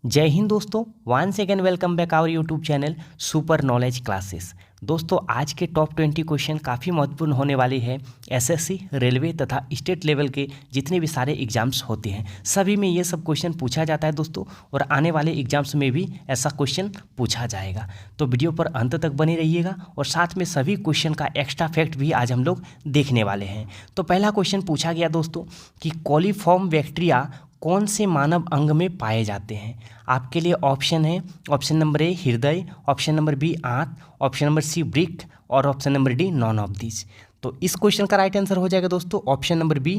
जय हिंद दोस्तों, once again welcome back our YouTube channel super knowledge classes. दोस्तों आज के टॉप 20 क्वेश्चन काफ़ी महत्वपूर्ण होने वाले हैं। एसएससी, रेलवे तथा स्टेट लेवल के जितने भी सारे एग्जाम्स होते हैं सभी में ये सब क्वेश्चन पूछा जाता है दोस्तों, और आने वाले एग्जाम्स में भी ऐसा क्वेश्चन पूछा जाएगा। तो वीडियो पर अंत तक बने रहिएगा और साथ में सभी क्वेश्चन का एक्स्ट्रा फैक्ट भी आज हम लोग देखने वाले हैं। तो पहला क्वेश्चन पूछा गया दोस्तों कि कॉलीफॉर्म बैक्टीरिया कौन से मानव अंग में पाए जाते हैं। आपके लिए ऑप्शन है, ऑप्शन नंबर ए हृदय, ऑप्शन नंबर बी आंत, ऑप्शन नंबर सी वृक्क और option number D none of this. तो इस क्वेश्चन का राइट आंसर हो जाएगा दोस्तों ऑप्शन नंबर बी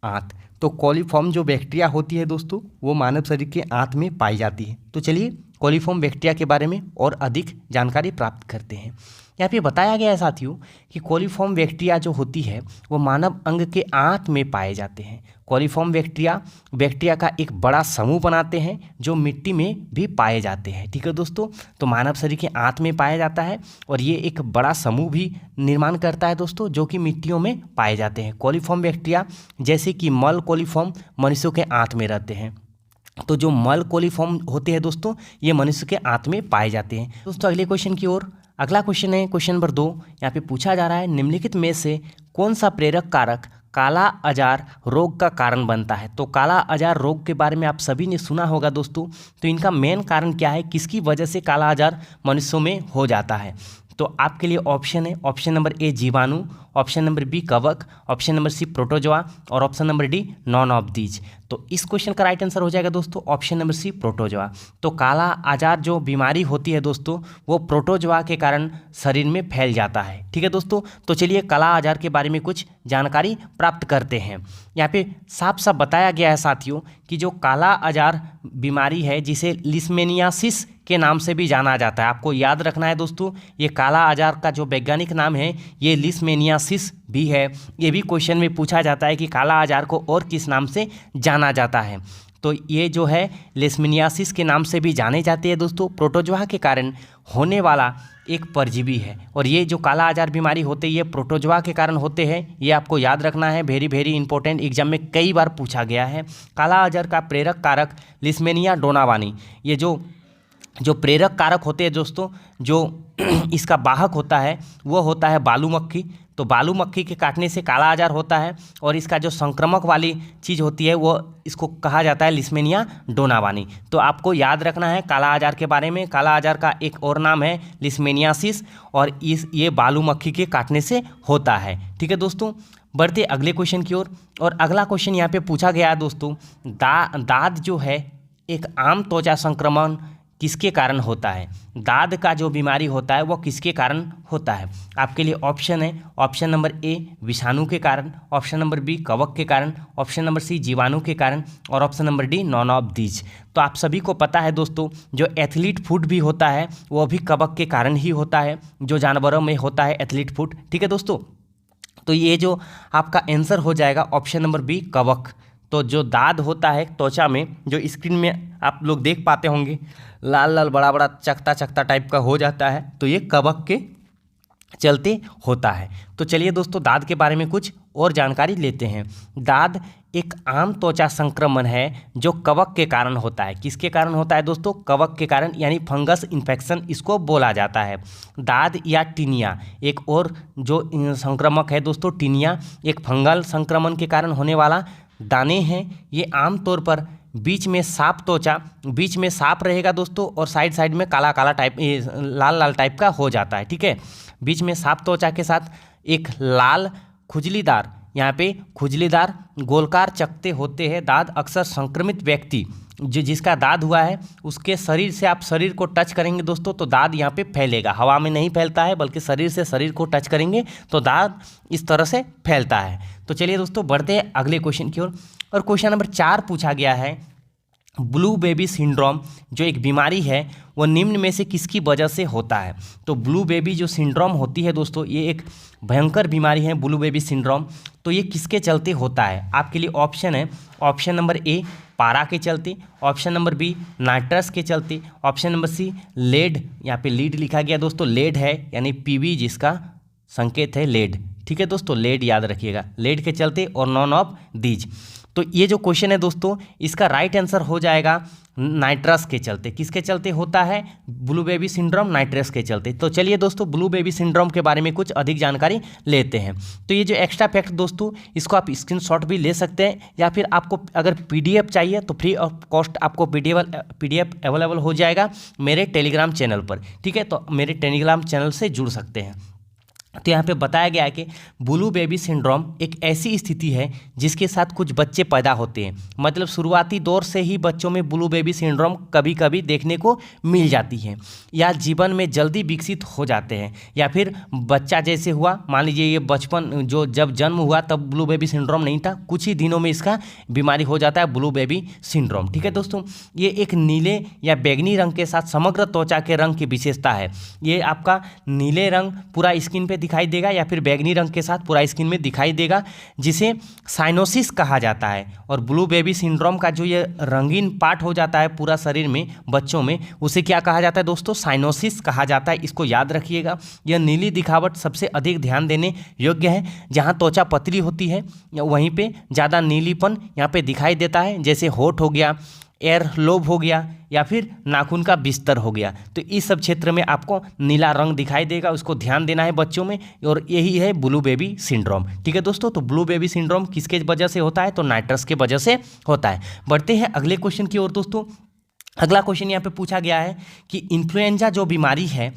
आंत। तो कॉलीफॉर्म जो बैक्टीरिया होती है दोस्तों वो मानव शरीर के आंत में पाई जाती है। तो चलिए कॉलीफॉर्म बैक्टीरिया के बारे में और अधिक जानकारी प्राप्त करते हैं। यहाँ पे बताया गया है साथियों कि कॉलीफॉर्म बैक्टीरिया जो होती है वो मानव अंग के आंत में पाए जाते हैं। कॉलीफॉर्म बैक्टीरिया का एक बड़ा समूह बनाते हैं जो मिट्टी में भी पाए जाते हैं। ठीक है दोस्तों, तो मानव शरीर के आंत में पाया जाता है और ये एक बड़ा समूह भी निर्माण करता है दोस्तों जो कि मिट्टियों में पाए जाते हैं। कॉलीफॉर्म बैक्टीरिया जैसे कि मल कॉलीफॉर्म मनुष्यों के आंत में रहते हैं। तो जो मल कॉलीफॉर्म होते हैं दोस्तों ये मनुष्य के आंत में पाए जाते हैं। दोस्तों अगले क्वेश्चन की ओर, अगला क्वेश्चन है क्वेश्चन नंबर 2। यहाँ पे पूछा जा रहा है निम्नलिखित में से कौन सा प्रेरक कारक काला अजार रोग का कारण बनता है। तो काला अजार रोग के बारे में आप सभी ने सुना होगा दोस्तों। तो इनका मेन कारण क्या है, किसकी वजह से काला अजार मनुष्यों में हो जाता है। तो आपके लिए ऑप्शन है, ऑप्शन नंबर ए जीवाणु, ऑप्शन नंबर बी कवक, ऑप्शन नंबर सी प्रोटोजोआ और option number D none of these. तो इस क्वेश्चन का राइट आंसर हो जाएगा दोस्तों ऑप्शन नंबर सी प्रोटोजोआ। तो काला आजार जो बीमारी होती है दोस्तों वो प्रोटोजोआ के कारण शरीर में फैल जाता है। ठीक है दोस्तों, तो चलिए काला आजार के बारे में कुछ जानकारी प्राप्त करते हैं। यहाँ पे साफ साफ बताया गया है साथियों कि जो काला आजार बीमारी है जिसे लिस्मेनियासिस के नाम से भी जाना जाता है। आपको याद रखना है दोस्तों ये काला आजार का जो वैज्ञानिक नाम है ये लिस्मेनियासिस भी है। ये भी क्वेश्चन में पूछा जाता है कि काला आजार को और किस नाम से जाना जाता है। तो ये जो है लेशमेनियासिस के नाम से भी जाने जाते हैं दोस्तों। प्रोटोजोआ के कारण होने वाला एक परजीवी है और ये जो काला आजार बीमारी होते हैं ये प्रोटोजोआ के कारण होते हैं। ये आपको याद रखना है, वेरी वेरी इंपॉर्टेंट, एग्जाम में कई बार पूछा गया है। काला आजार का प्रेरक कारक लिस्मेनिया डोनावानी, ये जो प्रेरक कारक होते हैं दोस्तों, जो इसका वाहक होता है वो होता है बालू मक्खी। तो बालू मक्खी के काटने से काला आजार होता है और इसका जो संक्रामक वाली चीज़ होती है वो इसको कहा जाता है लिस्मेनिया डोनावानी। तो आपको याद रखना है काला आजार के बारे में। काला आजार का एक और नाम है लिस्मेनियासिस और ये बालू मक्खी के काटने से होता है। ठीक है दोस्तों, बढ़ते अगले क्वेश्चन की ओर। और अगला क्वेश्चन यहाँ पे पूछा गया है दोस्तों दाद जो है एक आम त्वचा संक्रमण किसके कारण होता है। दाद का जो बीमारी होता है वो किसके कारण होता है। आपके लिए ऑप्शन है, ऑप्शन नंबर ए विषाणु के कारण, ऑप्शन नंबर बी कवक के कारण, ऑप्शन नंबर सी जीवाणु के कारण और option number D none of these. तो आप सभी को पता है दोस्तों जो एथलीट फूड भी होता है वो भी कवक के कारण ही होता है, जो जानवरों में होता है एथलीट फूड। ठीक है दोस्तों, तो ये जो आपका आंसर हो जाएगा ऑप्शन नंबर बी कवक। तो जो दाद होता है त्वचा में, जो स्क्रीन में आप लोग देख पाते होंगे लाल लाल बड़ा बड़ा चकता चकता टाइप का हो जाता है, तो ये कवक के चलते होता है। तो चलिए दोस्तों दाद के बारे में कुछ और जानकारी लेते हैं। दाद एक आम त्वचा संक्रमण है जो कवक के कारण होता है। किसके कारण होता है दोस्तों, कवक के कारण, यानी फंगस इन्फेक्शन इसको बोला जाता है। दाद या टीनिया एक और जो संक्रमक है दोस्तों, टीनिया एक फंगल संक्रमण के कारण होने वाला दाने हैं। ये आमतौर पर बीच में साफ त्वचा, बीच में साफ रहेगा दोस्तों और साइड साइड में काला काला टाइप, लाल लाल टाइप का हो जाता है। ठीक है, बीच में साफ त्वचा के साथ एक लाल खुजलीदार, यहाँ पे खुजलीदार गोलकार चकते होते हैं दाद। अक्सर संक्रमित व्यक्ति जिसका दाद हुआ है उसके शरीर से आप शरीर को टच करेंगे दोस्तों तो दाद यहाँ पे फैलेगा। हवा में नहीं फैलता है बल्कि शरीर से शरीर को टच करेंगे तो दाद इस तरह से फैलता है। तो चलिए दोस्तों बढ़ते हैं अगले क्वेश्चन की ओर। और क्वेश्चन नंबर 4 पूछा गया है ब्लू बेबी सिंड्रोम जो एक बीमारी है वो निम्न में से किसकी वजह से होता है। तो ब्लू बेबी जो सिंड्रोम होती है दोस्तों ये एक भयंकर बीमारी है ब्लू बेबी सिंड्रोम। तो ये किसके चलते होता है। आपके लिए ऑप्शन है, ऑप्शन नंबर ए पारा के चलते, ऑप्शन नंबर बी नाइट्रस के चलते, ऑप्शन नंबर सी लेड, यहाँ पे लीड लिखा गया दोस्तों, लेड है यानी पीवी जिसका संकेत है लेड। ठीक है दोस्तों, लेड याद रखिएगा, लेड के चलते और नॉन ऑफ दीज। तो ये जो क्वेश्चन है दोस्तों इसका राइट आंसर हो जाएगा नाइट्रस के चलते। किसके चलते होता है ब्लू बेबी सिंड्रोम? नाइट्रस के चलते। तो चलिए दोस्तों ब्लू बेबी सिंड्रोम के बारे में कुछ अधिक जानकारी लेते हैं। तो ये जो एक्स्ट्रा फैक्ट दोस्तों, इसको आप स्क्रीनशॉट भी ले सकते हैं, या फिर आपको अगर पीडीएफ चाहिए तो फ्री ऑफ कॉस्ट आपको पीडीएफ अवेलेबल हो जाएगा मेरे टेलीग्राम चैनल पर। ठीक है, तो मेरे टेलीग्राम चैनल से जुड़ सकते हैं। तो यहाँ पे बताया गया है कि ब्लू बेबी सिंड्रोम एक ऐसी स्थिति है जिसके साथ कुछ बच्चे पैदा होते हैं, मतलब शुरुआती दौर से ही बच्चों में ब्लू बेबी सिंड्रोम कभी कभी देखने को मिल जाती है, या जीवन में जल्दी विकसित हो जाते हैं, या फिर बच्चा जैसे हुआ, मान लीजिए ये बचपन जो जब जन्म हुआ तब ब्लू बेबी सिंड्रोम नहीं था, कुछ ही दिनों में इसका बीमारी हो जाता है ब्लू बेबी सिंड्रोम। ठीक है दोस्तों, ये एक नीले या बैंगनी रंग के साथ समग्र त्वचा के रंग की विशेषता है। ये आपका नीले रंग पूरा स्किन पे दिखाई देगा, या फिर बैंगनी रंग के साथ पूरा स्किन में दिखाई देगा, जिसे साइनोसिस कहा जाता है। और ब्लू बेबी सिंड्रोम का जो ये रंगीन पार्ट हो जाता है पूरा शरीर में बच्चों में, उसे क्या कहा जाता है दोस्तों? साइनोसिस कहा जाता है। इसको याद रखिएगा। यह नीली दिखावट सबसे अधिक ध्यान देने योग्य है। जहाँ त्वचा पतली होती है वहीं पे ज़्यादा नीलीपन यहाँ पे दिखाई देता है, जैसे होठ हो गया, एयर लोब हो गया, या फिर नाखून का बिस्तर हो गया। तो इस सब क्षेत्र में आपको नीला रंग दिखाई देगा, उसको ध्यान देना है बच्चों में, और यही है ब्लू बेबी सिंड्रोम। ठीक है दोस्तों, तो ब्लू बेबी सिंड्रोम किसके वजह से होता है? तो नाइट्रस के वजह से होता है। बढ़ते हैं अगले क्वेश्चन की ओर दोस्तों। अगला क्वेश्चन यहाँ पे पूछा गया है कि इन्फ्लुएंजा जो बीमारी है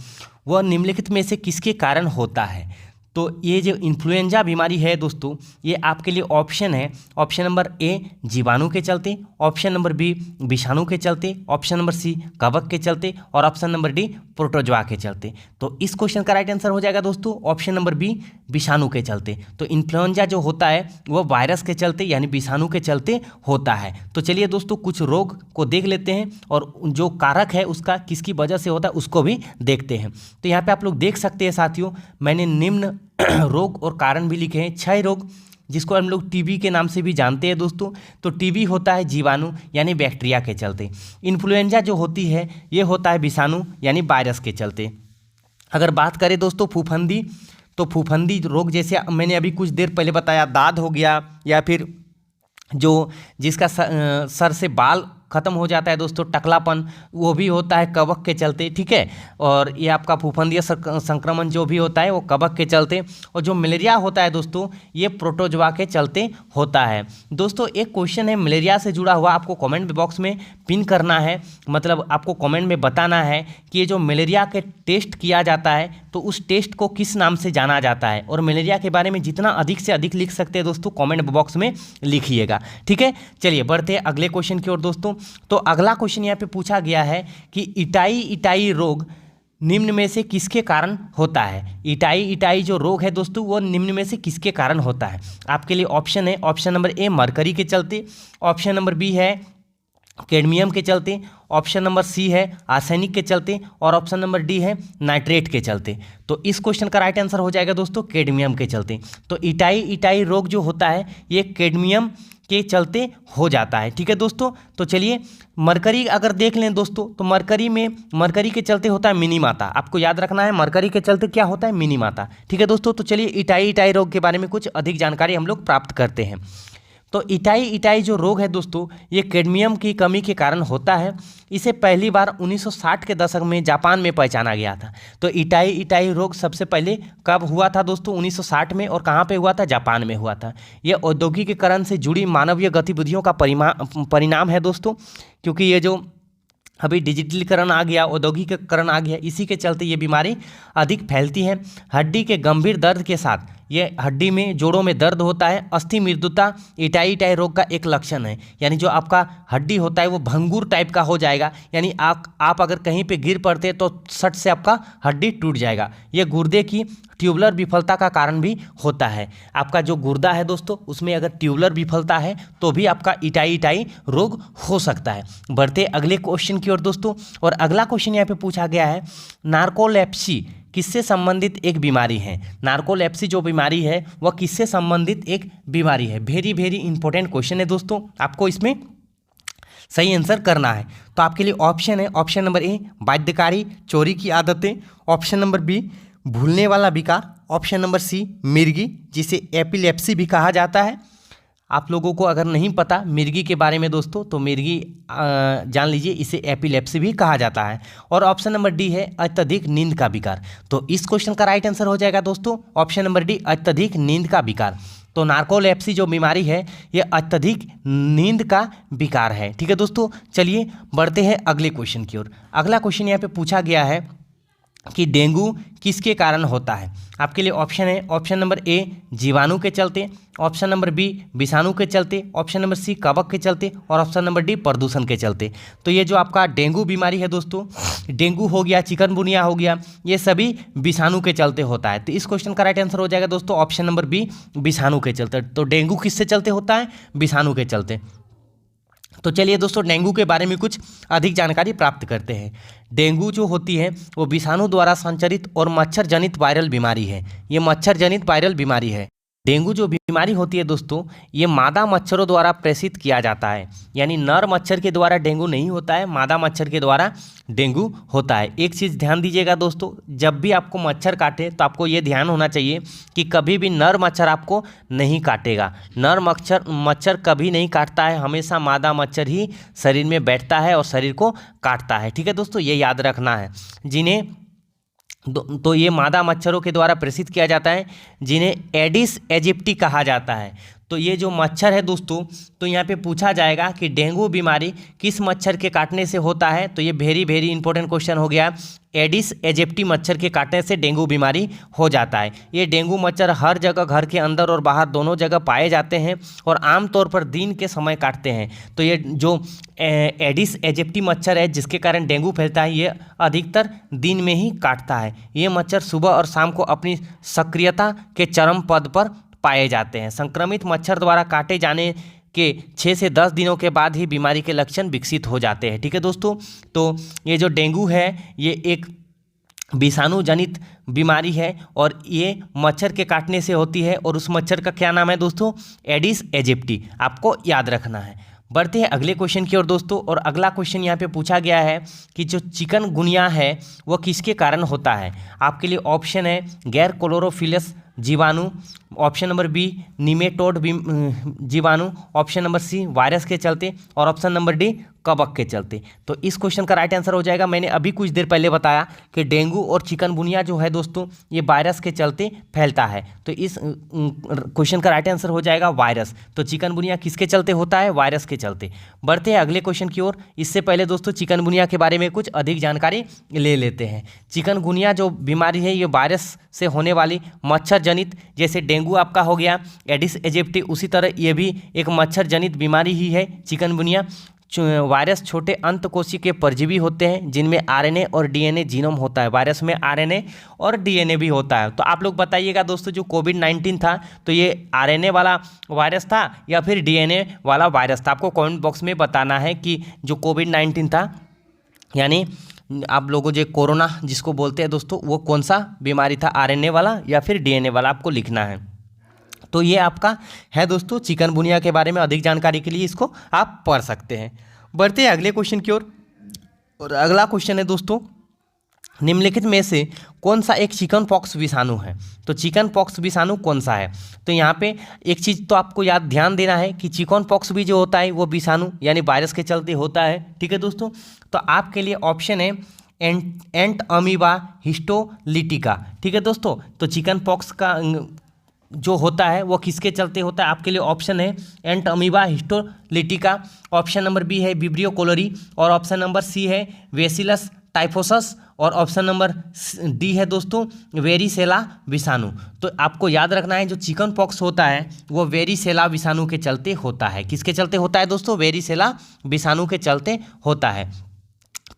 वह निम्नलिखित में से किसके कारण होता है? तो ये जो इन्फ्लुएंजा बीमारी है दोस्तों, ये आपके लिए ऑप्शन है। ऑप्शन नंबर ए जीवाणु के चलते, ऑप्शन नंबर बी विषाणु के चलते, ऑप्शन नंबर सी कवक के चलते, और ऑप्शन नंबर डी प्रोटोजोआ के चलते। तो इस क्वेश्चन का राइट आंसर हो जाएगा दोस्तों ऑप्शन नंबर बी विषाणु के चलते। तो इन्फ्लुएंजा जो होता है वो वायरस के चलते यानी विषाणु के चलते होता है। तो चलिए दोस्तों कुछ रोग को देख लेते हैं, और जो कारक है उसका किसकी वजह से होता है उसको भी देखते हैं। तो यहाँ पे आप लोग देख सकते हैं साथियों, मैंने निम्न रोग और कारण भी लिखे हैं। 6 रोग जिसको हम लोग टीबी के नाम से भी जानते हैं दोस्तों। तो टीबी होता है जीवाणु यानी बैक्टीरिया के चलते। इन्फ्लुएंजा जो होती है ये होता है विषाणु यानी वायरस के चलते। अगर बात करें दोस्तों फूफंदी, तो फूफंदी रोग जैसे मैंने अभी कुछ देर पहले बताया, दाद हो गया, या फिर जो जिसका सर से बाल खत्म हो जाता है दोस्तों, टकलापन, वो भी होता है कवक के चलते। ठीक है, और ये आपका फूफंदीय संक्रमण जो भी होता है वो कवक के चलते। और जो मलेरिया होता है दोस्तों ये प्रोटोजोआ के चलते होता है। दोस्तों एक क्वेश्चन है मलेरिया से जुड़ा हुआ, आपको कमेंट बॉक्स में पिन करना है, मतलब आपको कमेंट में बताना है कि ये जो मलेरिया के टेस्ट किया जाता है तो उस टेस्ट को किस नाम से जाना जाता है। और मलेरिया के बारे में जितना अधिक से अधिक लिख सकते हैं दोस्तों कमेंट बॉक्स में लिखिएगा। ठीक है, चलिए बढ़ते हैं अगले क्वेश्चन की ओर दोस्तों। तो अगला क्वेश्चन यहाँ पे पूछा गया है कि इटाई रोग निम्न में से किसके कारण होता है? इटाई जो रोग है दोस्तों वो निम्न में से किसके कारण होता है? आपके लिए ऑप्शन है, ऑप्शन नंबर ए मरकरी के चलते, ऑप्शन नंबर बी है कैडमियम के चलते, ऑप्शन नंबर सी है आर्सेनिक के चलते, और ऑप्शन नंबर डी है नाइट्रेट के चलते। तो इस क्वेश्चन का राइट आंसर हो जाएगा दोस्तों कैडमियम के चलते। तो इटाई रोग जो होता है ये कैडमियम के चलते हो जाता है। ठीक है दोस्तों, तो चलिए मरकरी अगर देख लें दोस्तों, तो मरकरी के चलते होता है मिनी माता। आपको याद रखना है मरकरी के चलते क्या होता है? मिनी माता। ठीक है दोस्तों, तो चलिए इटाई रोग के बारे में कुछ अधिक जानकारी हम लोग प्राप्त करते हैं। तो इटाई जो रोग है दोस्तों ये कैडमियम की कमी के कारण होता है। इसे पहली बार 1960 के दशक में जापान में पहचाना गया था। तो इटाई रोग सबसे पहले कब हुआ था दोस्तों? 1960 में। और कहाँ पे हुआ था? जापान में हुआ था। यह औद्योगिकीकरण से जुड़ी मानवीय गतिविधियों का परिणाम है दोस्तों, क्योंकि ये जो अभी डिजिटलीकरण आ गया, औद्योगिकीकरण आ गया, इसी के चलते ये बीमारी अधिक फैलती है। हड्डी के गंभीर दर्द के साथ ये हड्डी में जोड़ों में दर्द होता है। अस्थि मृदुता इटाई रोग का एक लक्षण है, यानी जो आपका हड्डी होता है वो भंगुर टाइप का हो जाएगा, यानी आप अगर कहीं पे गिर पड़ते तो सट से आपका हड्डी टूट जाएगा। ये गुर्दे की ट्यूबुलर विफलता का कारण भी होता है। आपका जो गुर्दा है दोस्तों उसमें अगर ट्यूबुलर विफलता है तो भी आपका इटाई रोग हो सकता है। बढ़ते अगले क्वेश्चन की ओर दोस्तों, और अगला क्वेश्चन यहाँ पे पूछा गया है नार्कोलेप्सी किससे संबंधित एक बीमारी है? नार्कोलेप्सी जो बीमारी है वह किससे संबंधित एक बीमारी है? वेरी इंपॉर्टेंट क्वेश्चन है दोस्तों, आपको इसमें सही आंसर करना है। तो आपके लिए ऑप्शन है, ऑप्शन नंबर ए बाध्यकारी चोरी की आदतें, ऑप्शन नंबर बी भूलने वाला विकार, ऑप्शन नंबर सी मिर्गी जिसे एपिलेप्सी भी कहा जाता है, आप लोगों को अगर नहीं पता मिर्गी के बारे में दोस्तों, तो मिर्गी जान लीजिए, इसे एपिलेप्सी भी कहा जाता है। और ऑप्शन नंबर डी है अत्यधिक नींद का विकार। तो इस क्वेश्चन का राइट आंसर हो जाएगा दोस्तों ऑप्शन नंबर डी, अत्यधिक नींद का विकार। तो नार्कोलेप्सी जो बीमारी है ये अत्यधिक नींद का विकार है। ठीक है दोस्तों, चलिए बढ़ते हैं अगले क्वेश्चन की ओर। अगला क्वेश्चन यहाँ पे पूछा गया है कि डेंगू किसके कारण होता है। आपके लिए ऑप्शन है, ऑप्शन नंबर ए जीवाणु के चलते, ऑप्शन नंबर बी विषाणु के चलते, ऑप्शन नंबर सी कवक के चलते और ऑप्शन नंबर डी प्रदूषण के चलते। तो ये जो आपका डेंगू बीमारी है दोस्तों, डेंगू हो गया, चिकनगुनिया हो गया, ये सभी विषाणु के चलते होता है। तो इस क्वेश्चन का राइट आंसर हो जाएगा दोस्तों ऑप्शन नंबर बी, विषाणु के चलते। तो डेंगू किससे चलते होता है, विषाणु के चलते। तो चलिए दोस्तों डेंगू के बारे में कुछ अधिक जानकारी प्राप्त करते हैं। डेंगू जो होती है वो विषाणु द्वारा संचरित और मच्छर जनित वायरल बीमारी है। ये मच्छर जनित वायरल बीमारी है। डेंगू जो बीमारी होती है दोस्तों, ये मादा मच्छरों द्वारा प्रेषित किया जाता है। यानी नर मच्छर के द्वारा डेंगू नहीं होता है, मादा मच्छर के द्वारा डेंगू होता है। एक चीज़ ध्यान दीजिएगा दोस्तों, जब भी आपको मच्छर काटे तो आपको ये ध्यान होना चाहिए कि कभी भी नर मच्छर आपको नहीं काटेगा। नर मच्छर कभी नहीं काटता है, हमेशा मादा मच्छर ही शरीर में बैठता है और शरीर को काटता है। ठीक है दोस्तों, ये याद रखना है। जिन्हें तो ये मादा मच्छरों के द्वारा प्रेषित किया जाता है, जिन्हें एडिस एजिप्टी कहा जाता है। तो ये जो मच्छर है दोस्तों, तो यहाँ पे पूछा जाएगा कि डेंगू बीमारी किस मच्छर के काटने से होता है। तो ये वेरी वेरी इंपॉर्टेंट क्वेश्चन हो गया। एडिस एजिप्टी मच्छर के काटने से डेंगू बीमारी हो जाता है। ये डेंगू मच्छर हर जगह, घर के अंदर और बाहर दोनों जगह पाए जाते हैं और आमतौर पर दिन के समय काटते हैं। तो ये जो एडिस एजिप्टी मच्छर है जिसके कारण डेंगू फैलता है, ये अधिकतर दिन में ही काटता है। ये मच्छर सुबह और शाम को अपनी सक्रियता के चरम पद पर पाए जाते हैं। संक्रमित मच्छर द्वारा काटे जाने के 6 से 10 दिनों के बाद ही बीमारी के लक्षण विकसित हो जाते हैं। ठीक है दोस्तों, तो ये जो डेंगू है ये एक विषाणु जनित बीमारी है और ये मच्छर के काटने से होती है। और उस मच्छर का क्या नाम है दोस्तों, एडिस एजिप्टी। आपको याद रखना है। बढ़ते हैं अगले क्वेश्चन की ओर दोस्तों। और अगला क्वेश्चन यहाँ पे पूछा गया है कि जो चिकनगुनिया है वो किसके कारण होता है। आपके लिए ऑप्शन है गैर क्लोरोफिलस जीवाणु, ऑप्शन नंबर बी निमेटोड जीवाणु, ऑप्शन नंबर सी वायरस के चलते और ऑप्शन नंबर डी कवक के चलते। तो इस क्वेश्चन का राइट आंसर हो जाएगा, मैंने अभी कुछ देर पहले बताया कि डेंगू और चिकनगुनिया जो है दोस्तों ये वायरस के चलते फैलता है। तो इस क्वेश्चन का राइट आंसर हो जाएगा वायरस। तो चिकनगुनिया किसके चलते होता है, वायरस के चलते। बढ़ते हैं अगले क्वेश्चन की ओर। इससे पहले दोस्तों चिकनगुनिया के बारे में कुछ अधिक जानकारी ले लेते हैं। चिकनगुनिया जो बीमारी है ये वायरस से होने वाली मच्छर जनित, जैसे डेंगू आपका हो गया एडिस एजिप्टी, उसी तरह ये भी एक मच्छर जनित बीमारी ही है चिकनगुनिया। वायरस छोटे अंतकोशिकीय परजीवी होते हैं जिनमें आरएनए और डीएनए जीनोम होता है। वायरस में आरएनए और डीएनए भी होता है। तो आप लोग बताइएगा दोस्तों, जो कोविड-19 था तो ये आरएनए वाला वायरस था या फिर डीएनए वाला वायरस था। आपको कमेंट बॉक्स में बताना है कि जो कोविड-19 था, यानी आप लोगों जो कोरोना जिसको बोलते हैं दोस्तों, वो कौन सा बीमारी था, आरएनए वाला या फिर डीएनए वाला, आपको लिखना है। तो ये आपका है दोस्तों चिकनगुनिया के बारे में अधिक जानकारी के लिए इसको आप पढ़ सकते हैं। बढ़ते हैं अगले क्वेश्चन की ओर। और अगला क्वेश्चन है दोस्तों, निम्नलिखित में से कौन सा एक चिकन पॉक्स विषाणु है। तो चिकन पॉक्स विषाणु कौन सा है। तो यहाँ पे एक चीज़ तो आपको याद ध्यान देना है कि चिकन पॉक्स भी जो होता है वो विषाणु यानी वायरस के चलते होता है। ठीक है दोस्तों, तो आपके लिए ऑप्शन है एंट अमीबा हिस्टोलिटिका। ठीक है दोस्तों, तो चिकन पॉक्स का जो होता है वो किसके चलते होता है। आपके लिए ऑप्शन है Entamoeba histolytica, option number B है विब्रियो कोलोरी और ऑप्शन नंबर सी है बेसिलस टाइफोसस और ऑप्शन नंबर डी है दोस्तों वेरिसेला विषाणु। तो आपको याद रखना है जो चिकन पॉक्स होता है वो वेरिसेला विषाणु के चलते होता है। किसके चलते होता है दोस्तों, वेरिसेला विषाणु के चलते होता है।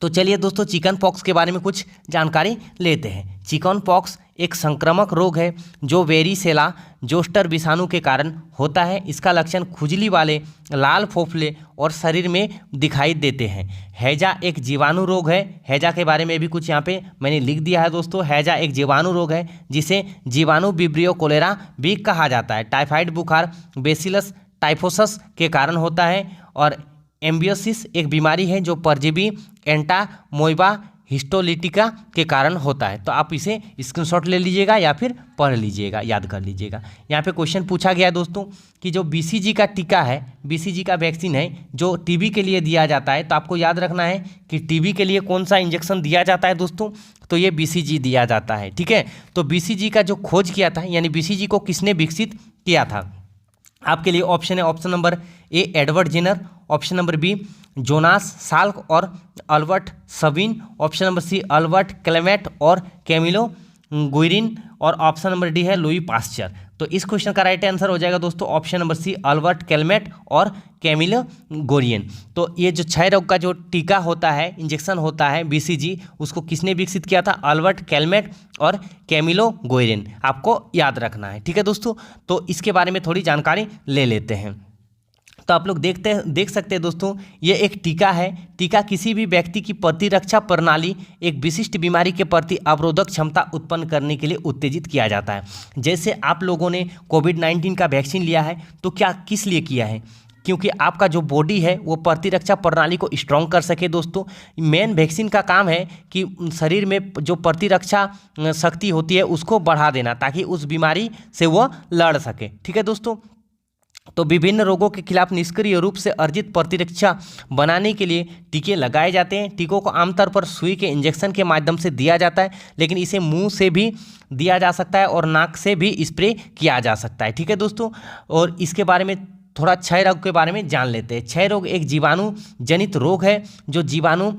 तो चलिए दोस्तों चिकन पॉक्स के बारे में कुछ जानकारी लेते हैं। चिकन पॉक्स एक संक्रामक रोग है जो वेरिसेला जोस्टर विषाणु के कारण होता है। इसका लक्षण खुजली वाले लाल फोफले और शरीर में दिखाई देते हैं। हैजा एक जीवाणु रोग है। हैजा के बारे में भी कुछ यहाँ पे मैंने लिख दिया है दोस्तों। हैजा एक जीवाणु रोग है जिसे जीवाणु विब्रियो कोलेरा भी कहा जाता है। टाइफाइड बुखार बेसिलस टाइफोसस के कारण होता है। और एम्बियोसिस एक बीमारी है जो परजीवी एंटामोइबा हिस्टोलिटिका के कारण होता है। तो आप इसे स्क्रीनशॉट ले लीजिएगा या फिर पढ़ लीजिएगा, याद कर लीजिएगा। यहाँ पे क्वेश्चन पूछा गया है दोस्तों कि जो BCG का टीका है, BCG का वैक्सीन है जो टीबी के लिए दिया जाता है, तो आपको याद रखना है कि टीबी के लिए कौन सा इंजेक्शन दिया जाता है दोस्तों, तो ये BCG दिया जाता है। ठीक है, तो BCG का जो खोज किया था यानी BCG को किसने विकसित किया था, आपके लिए ऑप्शन है option number A Edward Jenner, option number B Jonas Salk और Albert Sabin, option number C Albert Calmette और कैमिलो गुइरिन, और ऑप्शन नंबर डी है लुई पास्चर। तो इस क्वेश्चन का राइट आंसर हो जाएगा दोस्तों option number C Albert Calmette और कैमिलो गुइरिन। तो ये जो क्षय रोग का जो टीका होता है, इंजेक्शन होता है BCG, उसको किसने विकसित किया था, अल्बर्ट क्लेमेट और कैमिलो गुइरिन, आपको याद रखना है। ठीक है दोस्तों, तो इसके बारे में थोड़ी जानकारी ले लेते हैं। तो आप लोग देख सकते हैं दोस्तों, ये एक टीका है। टीका किसी भी व्यक्ति की प्रतिरक्षा प्रणाली एक विशिष्ट बीमारी के प्रति अवरोधक क्षमता उत्पन्न करने के लिए उत्तेजित किया जाता है। जैसे आप लोगों ने कोविड-19 का वैक्सीन लिया है, तो क्या किस लिए किया है, क्योंकि आपका जो बॉडी है वो प्रतिरक्षा प्रणाली को स्ट्रॉन्ग कर सके। दोस्तों मेन वैक्सीन का काम है कि शरीर में जो प्रतिरक्षा शक्ति होती है उसको बढ़ा देना, ताकि उस बीमारी से वो लड़ सके। ठीक है दोस्तों, तो विभिन्न रोगों के खिलाफ निष्क्रिय रूप से अर्जित प्रतिरक्षा बनाने के लिए टीके लगाए जाते हैं। टीकों को आमतौर पर सुई के इंजेक्शन के माध्यम से दिया जाता है, लेकिन इसे मुंह से भी दिया जा सकता है और नाक से भी स्प्रे किया जा सकता है। ठीक है दोस्तों, और इसके बारे में थोड़ा क्षय रोग के बारे में जान लेते हैं। क्षय रोग एक जीवाणु जनित रोग है जो जीवाणु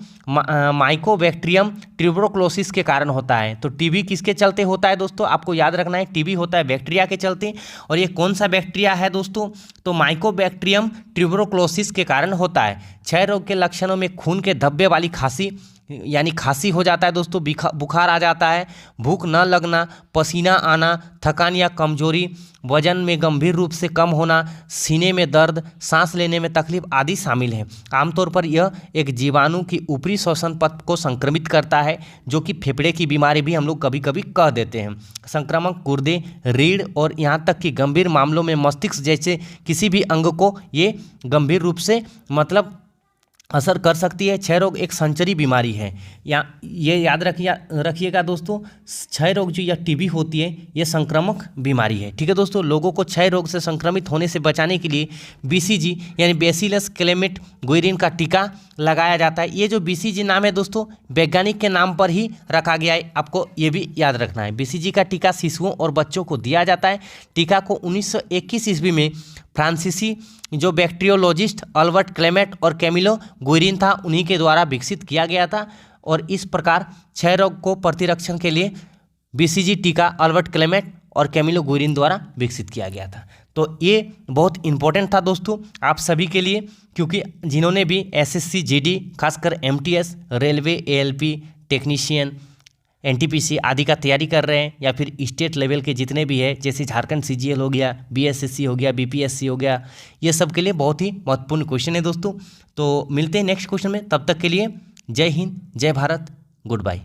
माइकोबैक्टीरियम ट्यूबरकुलोसिस के कारण होता है। तो टीबी किसके चलते होता है दोस्तों, आपको याद रखना है, टीबी होता है बैक्टीरिया के चलते। और ये कौन सा बैक्टीरिया है दोस्तों, तो माइकोबैक्टीरियम ट्यूबरकुलोसिस के कारण होता है। क्षय रोग के लक्षणों में खून के धब्बे वाली खांसी यानी खांसी हो जाता है दोस्तों, बुखार आ जाता है, भूख न लगना, पसीना आना, थकान या कमजोरी, वजन में गंभीर रूप से कम होना, सीने में दर्द, सांस लेने में तकलीफ आदि शामिल हैं। आमतौर पर यह एक जीवाणु की ऊपरी श्वसन पथ को संक्रमित करता है, जो कि फेफड़े की बीमारी भी हम लोग कभी कभी कह देते हैं। संक्रामक गुर्दे, रीढ़ और यहाँ तक कि गंभीर मामलों में मस्तिष्क जैसे किसी भी अंग को ये गंभीर रूप से असर कर सकती है। क्षय रोग एक संचरी बीमारी है, या ये याद रखिएगा दोस्तों, क्षय रोग जो या टीबी होती है ये संक्रामक बीमारी है। ठीक है दोस्तों, लोगों को क्षय रोग से संक्रमित होने से बचाने के लिए BCG यानी बैसिलस क्लेमेट गुइरिन का टीका लगाया जाता है। ये जो BCG नाम है दोस्तों वैज्ञानिक के नाम पर ही रखा गया है, आपको ये भी याद रखना है। BCG का टीका शिशुओं और बच्चों को दिया जाता है। टीका को 1921 ईस्वी में फ्रांसीसी जो बैक्टीरियोलॉजिस्ट अल्बर्ट क्लेमेट और कैमिलो गुइरिन था, उन्हीं के द्वारा विकसित किया गया था। और इस प्रकार क्षय रोग को प्रतिरक्षण के लिए BCG टीका अल्बर्ट क्लेमेट और कैमिलो गुइरिन द्वारा विकसित किया गया था। तो ये बहुत इंपॉर्टेंट था दोस्तों आप सभी के लिए, क्योंकि जिन्होंने भी SSC GD खासकर MTS railway ALP technician NTPC आदि का तैयारी कर रहे हैं, या फिर स्टेट लेवल के जितने भी है, जैसे झारखंड CGL हो गया, BSSC हो गया, BPSC हो गया, ये सब के लिए बहुत ही महत्वपूर्ण क्वेश्चन है दोस्तों। तो मिलते हैं नेक्स्ट क्वेश्चन में, तब तक के लिए जय हिंद, जय भारत, गुड बाय।